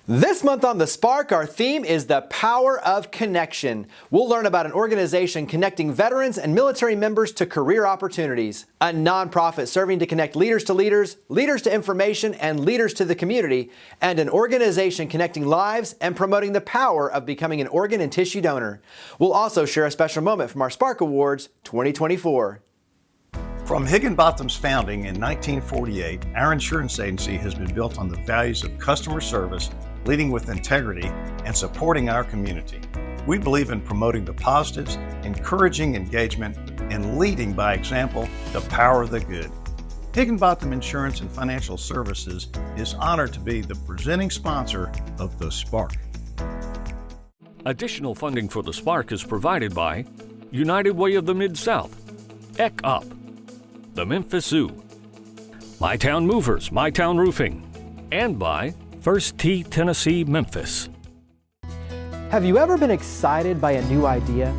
This month on The Spark, our theme is the power of connection. We'll learn about an organization connecting veterans and military members to career opportunities, a nonprofit serving to connect leaders to leaders, leaders to information, and leaders to the community, and an organization connecting lives and promoting the power of becoming an organ and tissue donor. We'll also share a special moment from our Spark Awards 2024. From Higginbotham's founding in 1948, our insurance agency has been built on the values of customer service, leading with integrity, and supporting our community. We believe in promoting the positives, encouraging engagement, and leading by example the power of the good. Higginbotham Insurance and Financial Services is honored to be the presenting sponsor of The Spark. Additional funding for The Spark is provided by United Way of the Mid-South, ECOP, the Memphis Zoo, My Town Movers, My Town Roofing, and by First Tee Tennessee, Memphis. Have you ever been excited by a new idea?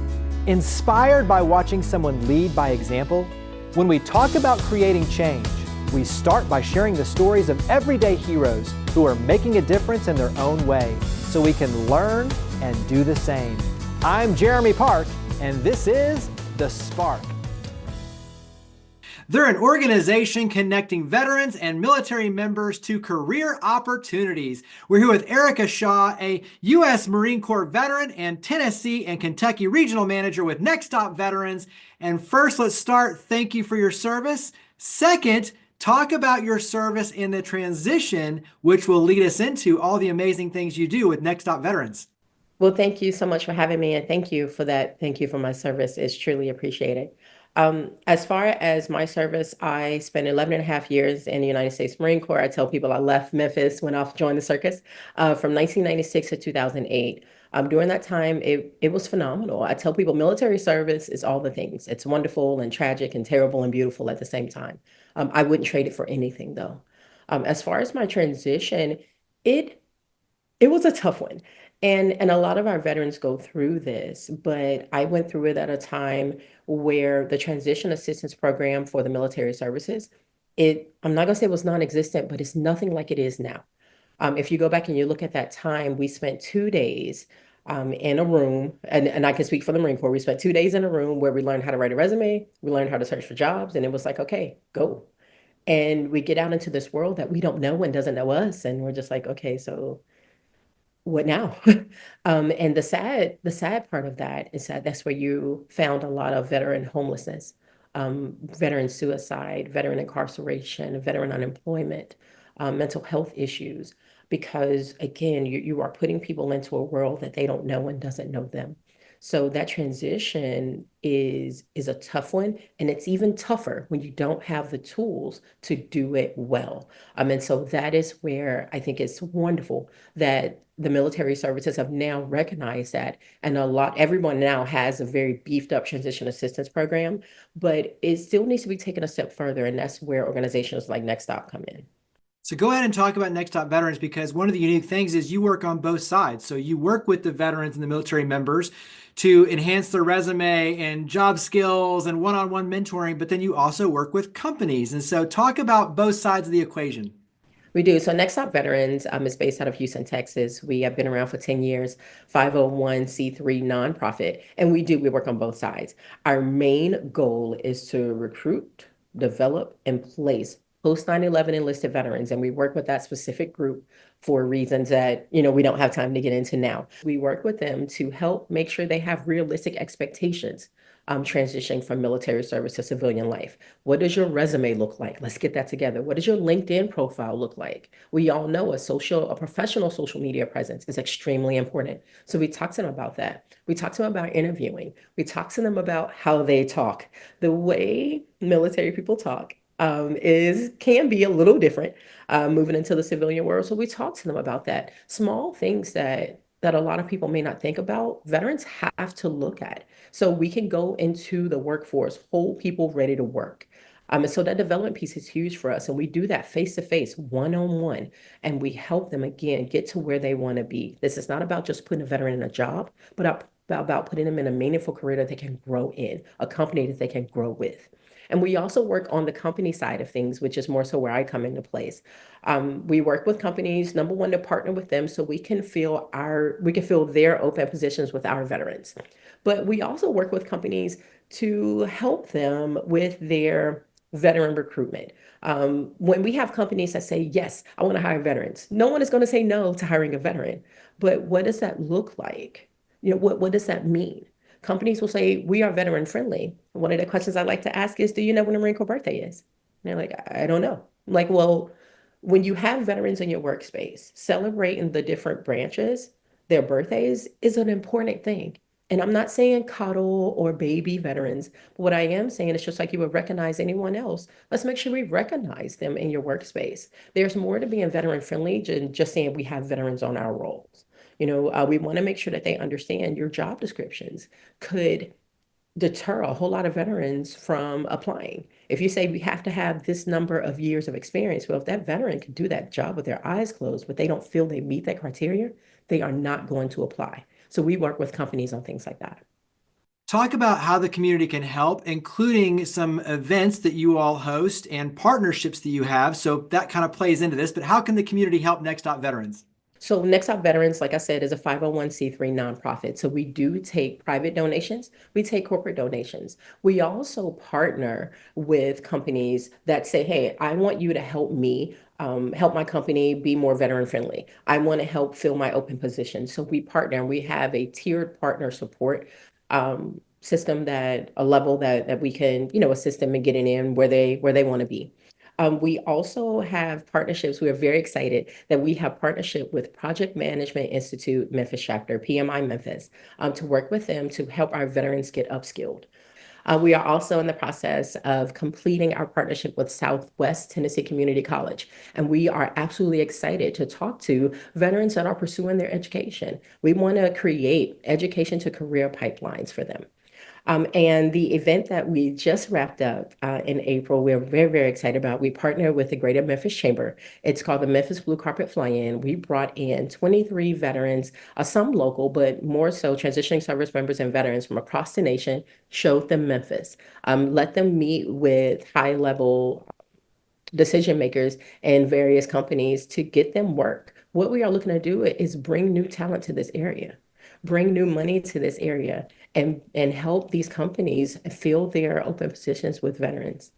Inspired by watching someone lead by example? When we talk about creating change, we start by sharing the stories of everyday heroes who are making a difference in their own way, so we can learn and do the same. I'm Jeremy Park, and this is The Spark. They're an organization connecting veterans and military members to career opportunities. We're here with Erica Shaw, a U.S. Marine Corps veteran and Tennessee and Kentucky Regional Manager with Next Stop Veterans. And first, let's start. Thank you for your service. Second, talk about your service in the transition, which will lead us into all the amazing things you do with Next Stop Veterans. Well, thank you so much for having me, and thank you for that. Thank you for my service. It's truly appreciated. As far as my service, I spent 11 and a half years in the United States Marine Corps. I tell people I left Memphis, went off, joined the circus from 1996 to 2008. During that time, it was phenomenal. I tell people military service is all the things. It's wonderful and tragic and terrible and beautiful at the same time. I wouldn't trade it for anything, though. As far as my transition, it was a tough one. And a lot of our veterans go through this, but I went through it at a time where the transition assistance program for the military services, I'm not gonna say it was non-existent, but it's nothing like it is now. If you go back and you look at that time, we spent 2 days in a room, and I can speak for the Marine Corps. We spent 2 days in a room where we learned how to write a resume, we learned how to search for jobs, and it was like, okay, go. And we get out into this world that we don't know and doesn't know us, and we're just like, okay, so what now? And the sad part of that is that that's where you found a lot of veteran homelessness, veteran suicide, veteran incarceration, veteran unemployment, mental health issues, because again, you are putting people into a world that they don't know and doesn't know them. So that transition is a tough one, and it's even tougher when you don't have the tools to do it well. And so that is where I think it's wonderful that the military services have now recognized that, and everyone now has a very beefed up transition assistance program, but it still needs to be taken a step further, and that's where organizations like Next Stop come in. So go ahead and talk about Next Stop Veterans, because one of the unique things is you work on both sides. So you work with the veterans and the military members to enhance their resume and job skills and one-on-one mentoring, but then you also work with companies. And so talk about both sides of the equation. We do. So Next Stop Veterans is based out of Houston, Texas. We have been around for 10 years, 501c3 nonprofit, and we work on both sides. Our main goal is to recruit, develop, and place post 9/11 enlisted veterans, and we work with that specific group for reasons that we don't have time to get into now. We work with them to help make sure they have realistic expectations transitioning from military service to civilian life. What does your resume look like? Let's get that together. What does your LinkedIn profile look like? We all know a professional social media presence is extremely important. So we talk to them about that. We talk to them about interviewing. We talk to them about how they talk. The way military people talk can be a little different moving into the civilian world. So we talk to them about that. Small things that a lot of people may not think about, veterans have to look at. So we can go into the workforce, hold people ready to work. And so that development piece is huge for us. And we do that face-to-face, one-on-one, and we help them, again, get to where they want to be. This is not about just putting a veteran in a job, but about putting them in a meaningful career that they can grow in, a company that they can grow with. And we also work on the company side of things, which is more so where I come into place. We work with companies, number one, to partner with them so we can fill their open positions with our veterans. But we also work with companies to help them with their veteran recruitment. When we have companies that say, yes, I want to hire veterans, no one is going to say no to hiring a veteran. But what does that look like? What does that mean? Companies will say, we are veteran friendly. One of the questions I like to ask is, do you know when a Marine Corps birthday is? And they're like, I don't know. I'm like, well, when you have veterans in your workspace, celebrating the different branches, their birthdays is an important thing. And I'm not saying coddle or baby veterans, but what I am saying is just like you would recognize anyone else, let's make sure we recognize them in your workspace. There's more to being veteran friendly than just saying we have veterans on our rolls. We want to make sure that they understand your job descriptions could deter a whole lot of veterans from applying. If you say we have to have this number of years of experience, well, if that veteran can do that job with their eyes closed, but they don't feel they meet that criteria, they are not going to apply. So we work with companies on things like that. Talk about how the community can help, including some events that you all host and partnerships that you have. So that kind of plays into this, but how can the community help Next Stop Veterans? So Next Stop Veterans, like I said, is a 501c3 nonprofit. So we do take private donations, we take corporate donations. We also partner with companies that say, hey, I want you to help me help my company be more veteran friendly. I want to help fill my open position. So we partner and we have a tiered partner support system, that a level that we can, assist them in getting in where they want to be. We also have partnerships. We are very excited that we have partnership with Project Management Institute Memphis chapter, PMI Memphis, to work with them to help our veterans get upskilled. We are also in the process of completing our partnership with Southwest Tennessee Community College, and we are absolutely excited to talk to veterans that are pursuing their education. We want to create education to career pipelines for them. And the event that we just wrapped up in April, we're very, very excited about. We partnered with the Greater Memphis Chamber. It's called the Memphis Blue Carpet Fly-In. We brought in 23 veterans, some local, but more so transitioning service members and veterans from across the nation, showed them Memphis, let them meet with high-level decision makers and various companies to get them work. What we are looking to do is bring new talent to this area, bring new money to this area, and help these companies fill their open positions with veterans.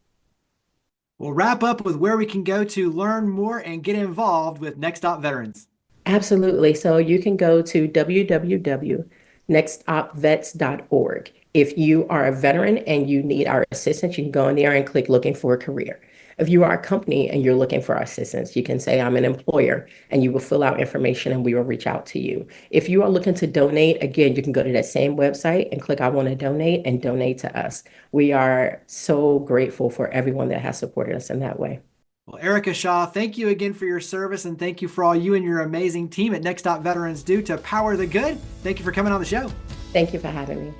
We'll wrap up with where we can go to learn more and get involved with Next Stop Veterans. Absolutely. So you can go to www.nextopvets.org. If you are a veteran and you need our assistance, you can go in there and click looking for a career. If you are a company and you're looking for our assistance, you can say, I'm an employer, and you will fill out information and we will reach out to you. If you are looking to donate, again, you can go to that same website and click I want to donate and donate to us. We are so grateful for everyone that has supported us in that way. Well, Erica Shaw, thank you again for your service, and thank you for all you and your amazing team at Next Stop Veterans do to power the good. Thank you for coming on the show. Thank you for having me.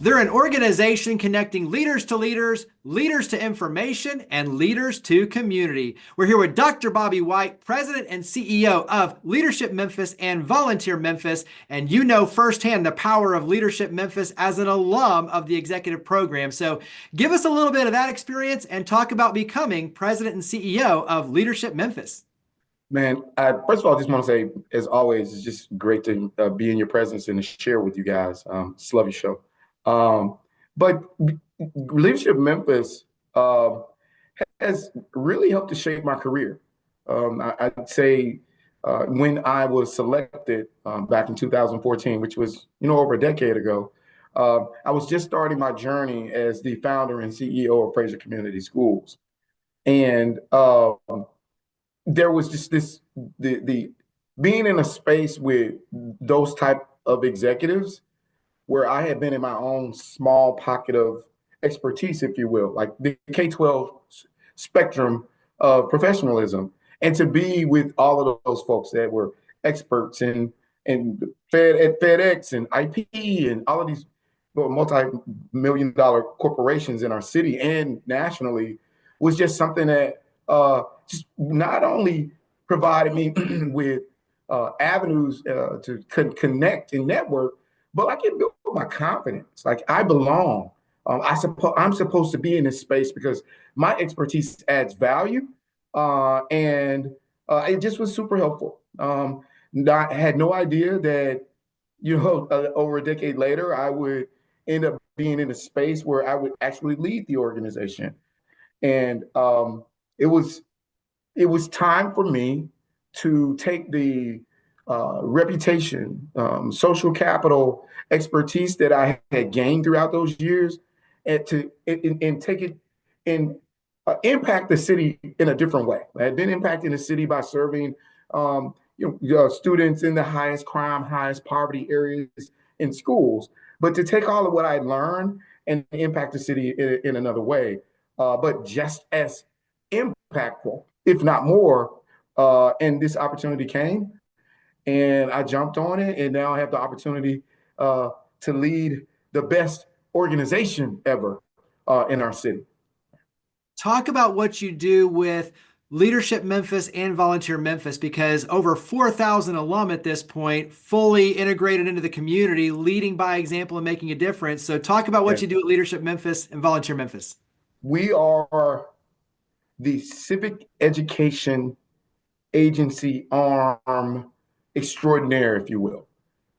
They're an organization connecting leaders to leaders, leaders to information, and leaders to community. We're here with Dr. Bobby White, President and CEO of Leadership Memphis and Volunteer Memphis, and you know firsthand the power of Leadership Memphis as an alum of the executive program. So give us a little bit of that experience and talk about becoming President and CEO of Leadership Memphis. Man, first of all, I just want to say, as always, it's just great to be in your presence and to share with you guys. Just love your show. But Leadership Memphis has really helped to shape my career. I'd say when I was selected back in 2014, which was over a decade ago, I was just starting my journey as the founder and CEO of Fraser Community Schools, and there was just the being in a space with those type of executives, where I had been in my own small pocket of expertise, if you will, like the K-12 spectrum of professionalism, and to be with all of those folks that were experts in FedEx and IP and all of these multi-million-dollar corporations in our city and nationally was just something that just not only provided me with avenues to connect and network, but like it built my confidence. Like I belong. I'm supposed to be in this space because my expertise adds value, and it just was super helpful. I had no idea that over a decade later, I would end up being in a space where I would actually lead the organization, and it was it was time for me to take the reputation, social capital, expertise that I had gained throughout those years, and take it and impact the city in a different way. I had been impacting the city by serving students in the highest crime, highest poverty areas in schools, but to take all of what I learned and impact the city in another way, but just as impactful, if not more. And this opportunity came, and I jumped on it, and now I have the opportunity to lead the best organization ever in our city. Talk about what you do with Leadership Memphis and Volunteer Memphis, because over 4,000 alum at this point, fully integrated into the community, leading by example and making a difference. So talk about what you do at Leadership Memphis and Volunteer Memphis. We are the civic education agency arm extraordinaire, if you will.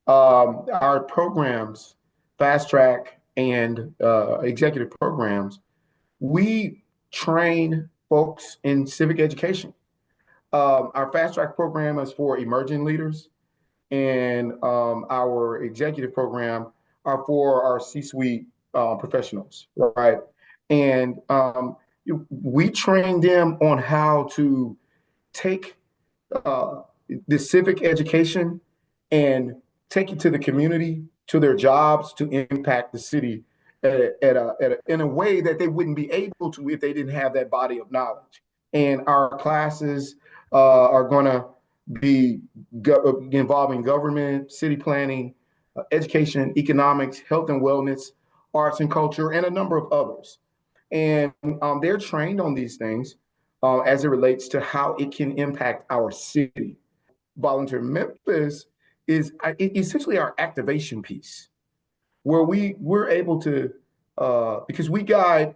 Our programs, fast track and executive programs, we train folks in civic education. Our fast track program is for emerging leaders, and our executive program are for our C-suite professionals, right? And we train them on how to take the civic education and take it to the community, to their jobs, to impact the city in a way that they wouldn't be able to if they didn't have that body of knowledge. And our classes are going to be involving government, city planning, education, economics, health and wellness, arts and culture, and a number of others. And they're trained on these things as it relates to how it can impact our city. Volunteer Memphis is essentially our activation piece, where we're able to, because we guide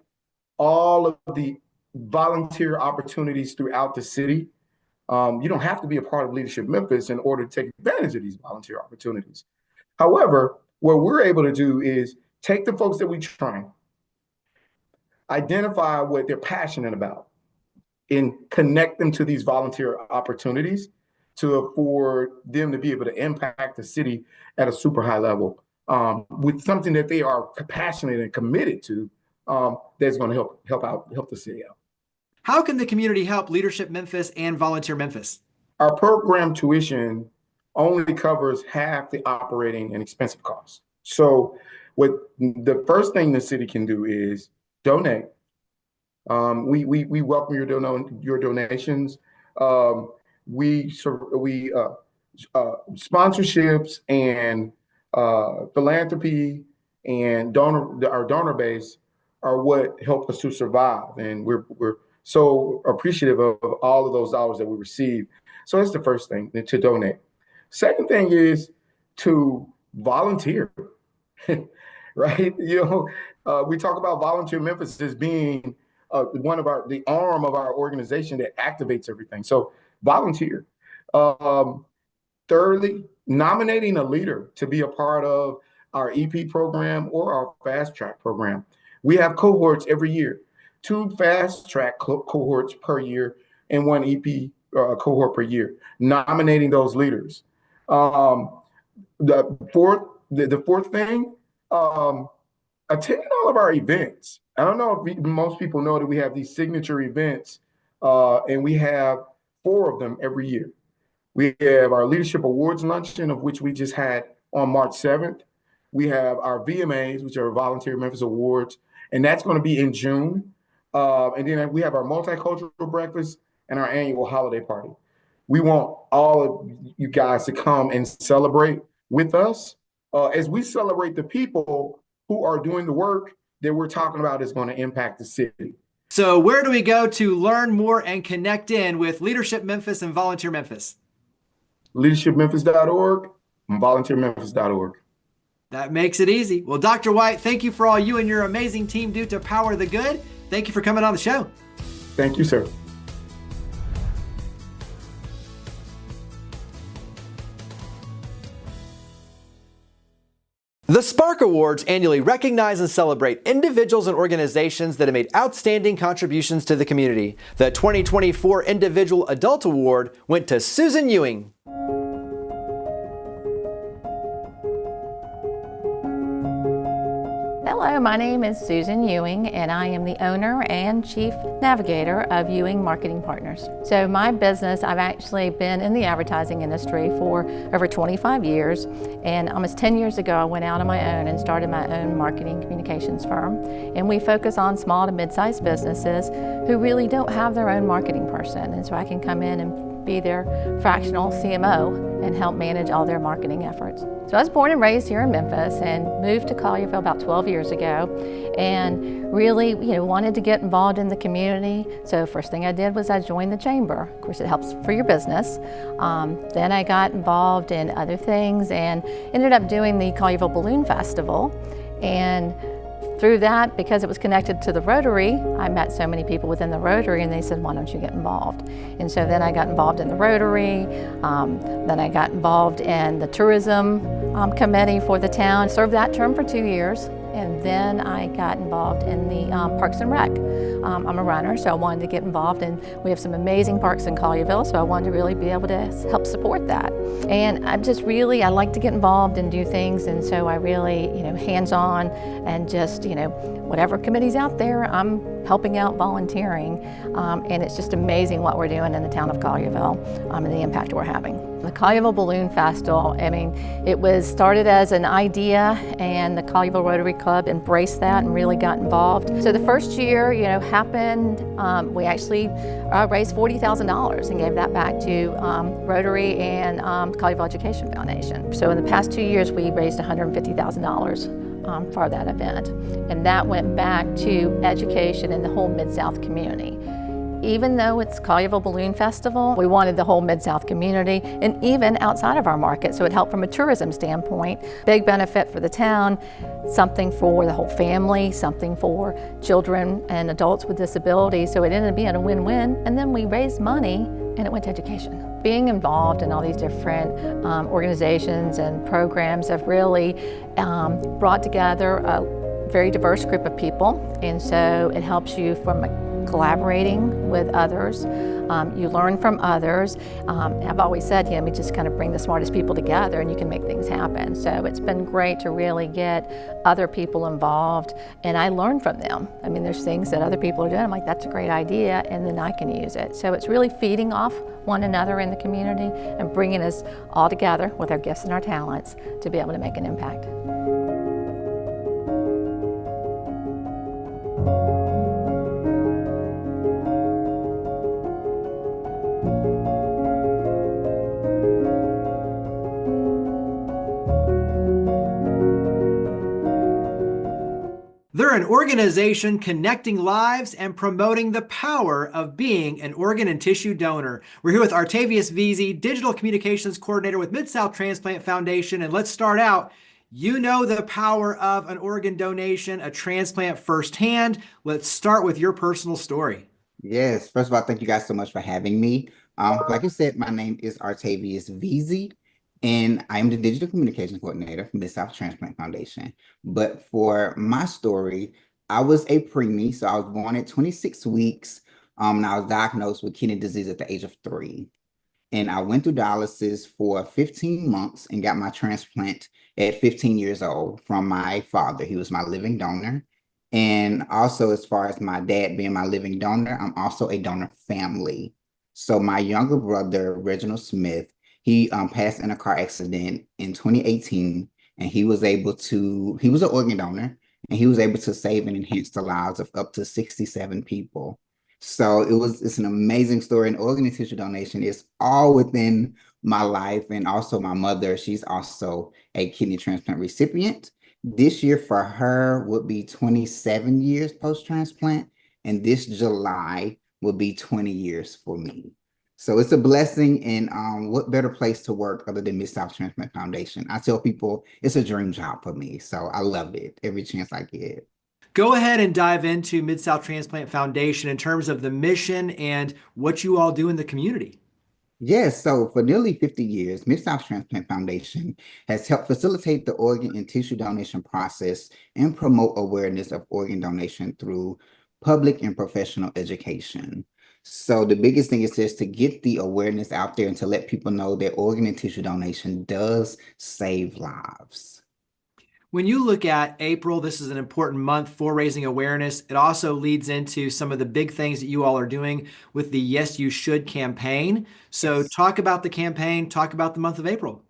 all of the volunteer opportunities throughout the city. You don't have to be a part of Leadership Memphis in order to take advantage of these volunteer opportunities. However, what we're able to do is take the folks that we train, identify what they're passionate about, and connect them to these volunteer opportunities to afford them to be able to impact the city at a super high level with something that they are passionate and committed to that's going to help the city out. How can the community help Leadership Memphis and Volunteer Memphis? Our program tuition only covers half the operating and expensive costs. So the first thing the city can do is donate. We welcome your donations. Sponsorships and philanthropy and our donor base are what help us to survive, and we're so appreciative of all of those dollars that we receive. So that's the first thing, to donate. Second thing is to volunteer, right? We talk about Volunteer Memphis as being the arm of our organization that activates everything. So volunteer. Thirdly, nominating a leader to be a part of our EP program or our fast track program. We have cohorts every year, 2 fast track cohorts per year and 1 EP cohort per year, nominating those leaders. The fourth thing, attending all of our events. I don't know if most people know that we have these signature events, and we have 4 of them every year. We have our Leadership Awards Luncheon, of which we just had on March 7th. We have our VMAs, which are Volunteer Memphis Awards, and that's going to be in June. And then we have our multicultural breakfast and our annual holiday party. We want all of you guys to come and celebrate with us as we celebrate the people who are doing the work that we're talking about is going to impact the city. So where do we go to learn more and connect in with Leadership Memphis and Volunteer Memphis? LeadershipMemphis.org and VolunteerMemphis.org. That makes it easy. Well, Dr. White, thank you for all you and your amazing team do to power the good. Thank you for coming on the show. Thank you, sir. The Spark Awards annually recognize and celebrate individuals and organizations that have made outstanding contributions to the community. The 2024 Individual Adult Award went to Susan Ewing. Hello, my name is Susan Ewing, and I am the owner and chief navigator of Ewing Marketing Partners. So my business, I've actually been in the advertising industry for over 25 years, and almost 10 years ago I went out on my own and started my own marketing communications firm. And we focus on small to mid-sized businesses who really don't have their own marketing person, and so I can come in and be their fractional CMO and help manage all their marketing efforts. So I was born and raised here in Memphis and moved to Collierville about 12 years ago, and really, wanted to get involved in the community. So first thing I did was I joined the chamber. Of course, it helps for your business. Then I got involved in other things and ended up doing the Collierville Balloon Festival. And through that, because it was connected to the Rotary, I met so many people within the Rotary, and they said, why don't you get involved? And so then I got involved in the Rotary, then I got involved in the tourism committee for the town, served that term for 2 years, and then I got involved in the Parks and Rec. I'm a runner, so I wanted to get involved, and we have some amazing parks in Collierville, so I wanted to really be able to help support that. And I like to get involved and do things, and so I really, hands-on, and just, whatever committee's out there, I'm helping out, volunteering, and it's just amazing what we're doing in the town of Collierville and the impact we're having. The Collierville Balloon Festival, it was started as an idea, and the Collierville Rotary Club embraced that and really got involved. So the first year, happened, we actually raised $40,000 and gave that back to Rotary and Collierville Education Foundation. So in the past 2 years, we raised $150,000 for that event, and that went back to education in the whole Mid-South community. Even though it's Collierville Balloon Festival, we wanted the whole Mid-South community and even outside of our market, so it helped from a tourism standpoint. Big benefit for the town, something for the whole family, something for children and adults with disabilities, so it ended up being a win-win, and then we raised money and it went to education. Being involved in all these different organizations and programs have really brought together a very diverse group of people, and so it helps you from collaborating with others. You learn from others. I've always said, we just kind of bring the smartest people together and you can make things happen. So it's been great to really get other people involved, and I learn from them. There's things that other people are doing. I'm like, that's a great idea, and then I can use it. So it's really feeding off one another in the community and bringing us all together with our gifts and our talents to be able to make an impact. They're an organization connecting lives and promoting the power of being an organ and tissue donor. We're here with Artavius Veazey, Digital Communications Coordinator with Mid-South Transplant Foundation. And let's start out. You know the power of an organ donation, a transplant firsthand. Let's start with your personal story. Yes, first of all, thank you guys so much for having me. Like you said, my name is Artavius Veazey, and I'm the Digital Communications Coordinator for Mid-South Transplant Foundation. But for my story, I was a preemie, so I was born at 26 weeks, and I was diagnosed with kidney disease at the age of 3. And I went through dialysis for 15 months and got my transplant at 15 years old from my father. He was my living donor. And also, as far as my dad being my living donor, I'm also a donor family. So my younger brother, Reginald Smith, he passed in a car accident in 2018, and he was an organ donor, and he was able to save and enhance the lives of up to 67 people. So it's an amazing story. And organ and tissue donation is all within my life. And also my mother, she's also a kidney transplant recipient. This year for her would be 27 years post-transplant. and this July will be 20 years for me. So it's a blessing, and what better place to work other than Mid-South Transplant Foundation? I tell people it's a dream job for me, so I love it every chance I get. Go ahead and dive into Mid-South Transplant Foundation in terms of the mission and what you all do in the community. Yes, so for nearly 50 years, Mid-South Transplant Foundation has helped facilitate the organ and tissue donation process and promote awareness of organ donation through public and professional education. So the biggest thing is just to get the awareness out there and to let people know that organ and tissue donation does save lives. When you look at April, this is an important month for raising awareness. It also leads into some of the big things that you all are doing with the Yes You Should campaign. So talk about the campaign, talk about the month of April.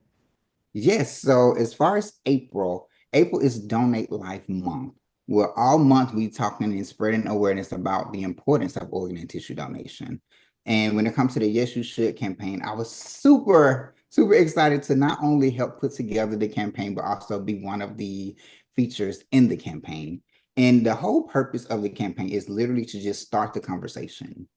Yes, so as far as April, April is Donate Life Month, where all month we talking and spreading awareness about the importance of organ and tissue donation. And when it comes to the Yes You Should campaign, I was super excited to not only help put together the campaign, but also be one of the features in the campaign. And the whole purpose of the campaign is literally to just start the conversation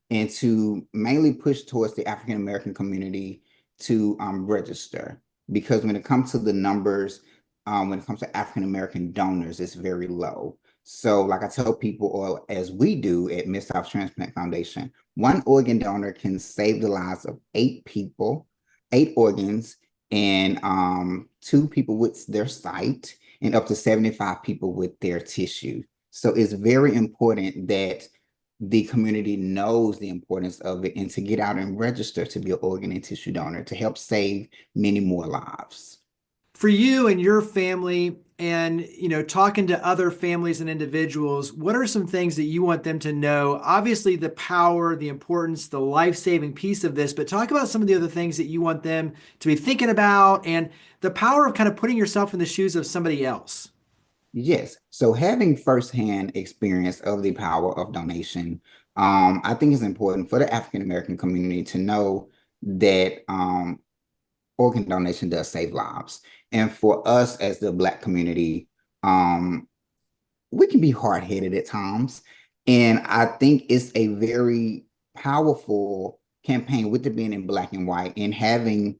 and to mainly push towards the African American community to register. Because when it comes to the numbers, when it comes to African American donors, it's very low. So like I tell people, or as we do at Mid-South Transplant Foundation, one organ donor can save the lives of 8 people, 8 organs, and 2 people with their sight, and up to 75 people with their tissue. So it's very important that the community knows the importance of it and to get out and register to be an organ and tissue donor to help save many more lives. For you and your family, and talking to other families and individuals, what are some things that you want them to know? Obviously the power, the importance, the life-saving piece of this, but talk about some of the other things that you want them to be thinking about and the power of kind of putting yourself in the shoes of somebody else. Yes, so having firsthand experience of the power of donation, I think it's important for the African American community to know that organ donation does save lives. And for us as the Black community, we can be hard-headed at times. And I think it's a very powerful campaign with it being in black and white and having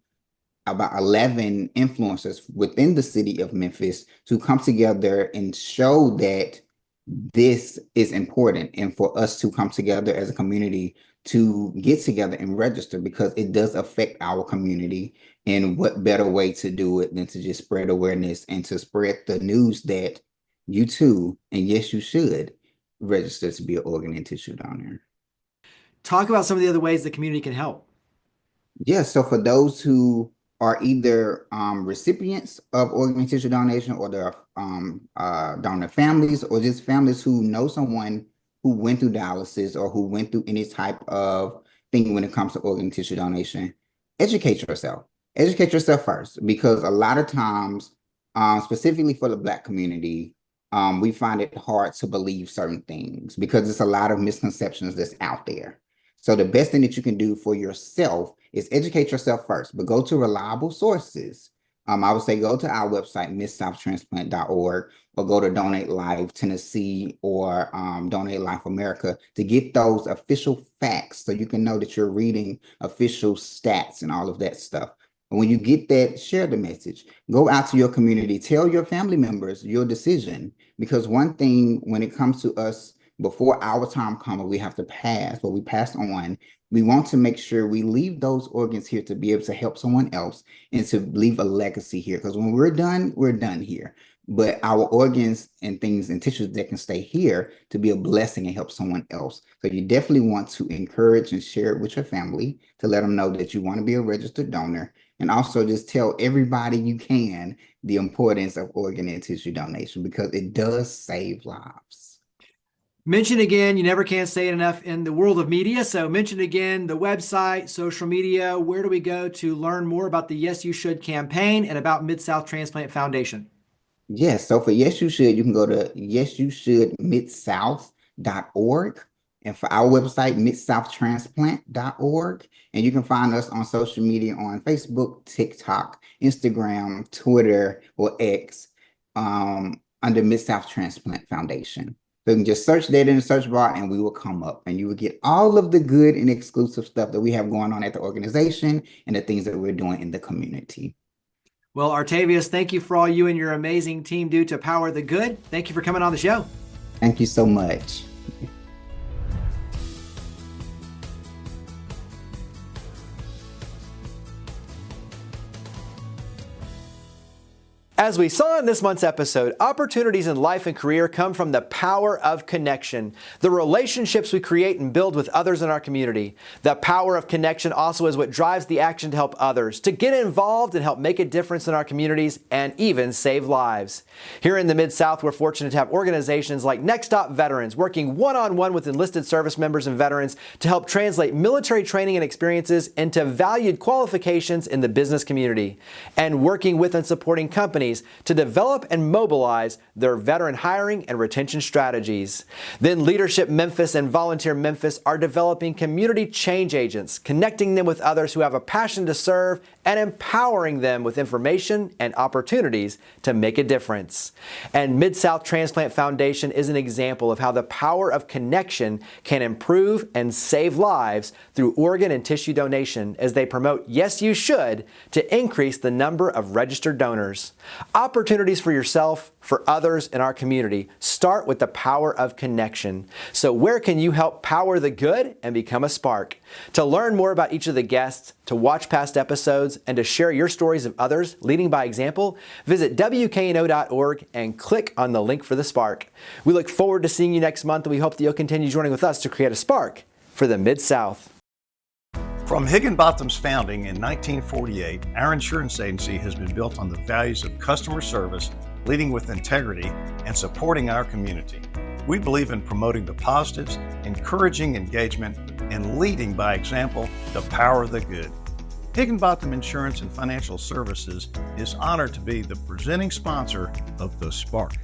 about 11 influencers within the city of Memphis to come together and show that this is important, and for us to come together as a community to get together and register, because it does affect our community. And what better way to do it than to just spread awareness and to spread the news that you too, and yes, you should register to be an organ and tissue donor. Talk about some of the other ways the community can help. Yes, so for those who are either recipients of organ and tissue donation, or their donor families, or just families who know someone who went through dialysis or who went through any type of thing when it comes to organ and tissue donation, educate yourself. Educate yourself first, because a lot of times, specifically for the Black community, we find it hard to believe certain things because there's a lot of misconceptions that's out there. So the best thing that you can do for yourself is educate yourself first, but go to reliable sources. I would say go to our website, MidSouthTransplant.org, or go to Donate Life Tennessee or Donate Life America to get those official facts so you can know that you're reading official stats and all of that stuff. And when you get that, share the message. Go out to your community. Tell your family members your decision. Because one thing when it comes to us, before our time comes, we have to pass what we passed on. We want to make sure we leave those organs here to be able to help someone else and to leave a legacy here. Because when we're done here. But our organs and things and tissues that can stay here to be a blessing and help someone else. So you definitely want to encourage and share it with your family to let them know that you want to be a registered donor. And also just tell everybody you can the importance of organ and tissue donation, because it does save lives. Mention again, you never can say it enough in the world of media. So mention again the website, social media. Where do we go to learn more about the Yes You Should campaign and about Mid-South Transplant Foundation? Yes, so for Yes You Should, you can go to yesyoushouldmidsouth.org. And for our website, midsouhtransplant.org. And you can find us on social media on Facebook, TikTok, Instagram, Twitter, or X under Mid-South Transplant Foundation. So you can just search data in the search bar and we will come up and you will get all of the good and exclusive stuff that we have going on at the organization and the things that we're doing in the community. Well, Artavius, thank you for all you and your amazing team do to power the good. Thank you for coming on the show. Thank you so much. As we saw in this month's episode, opportunities in life and career come from the power of connection, the relationships we create and build with others in our community. The power of connection also is what drives the action to help others, to get involved and help make a difference in our communities and even save lives. Here in the Mid-South, we're fortunate to have organizations like Next Stop Veterans working one-on-one with enlisted service members and veterans to help translate military training and experiences into valued qualifications in the business community, and working with and supporting companies to develop and mobilize their veteran hiring and retention strategies. Then Leadership Memphis and Volunteer Memphis are developing community change agents, connecting them with others who have a passion to serve and empowering them with information and opportunities to make a difference. And Mid-South Transplant Foundation is an example of how the power of connection can improve and save lives through organ and tissue donation as they promote Yes You Should to increase the number of registered donors. Opportunities for yourself, for others in our community start with the power of connection. So where can you help power the good and become a spark? To learn more about each of the guests, to watch past episodes, and to share your stories of others leading by example, visit WKNO.org and click on the link for the Spark. We look forward to seeing you next month, and we hope that you'll continue joining with us to create a spark for the Mid-South. From Higginbotham's founding in 1948, our insurance agency has been built on the values of customer service, leading with integrity, and supporting our community. We believe in promoting the positives, encouraging engagement, and leading by example the power of the good. Higginbotham Insurance and Financial Services is honored to be the presenting sponsor of The Spark.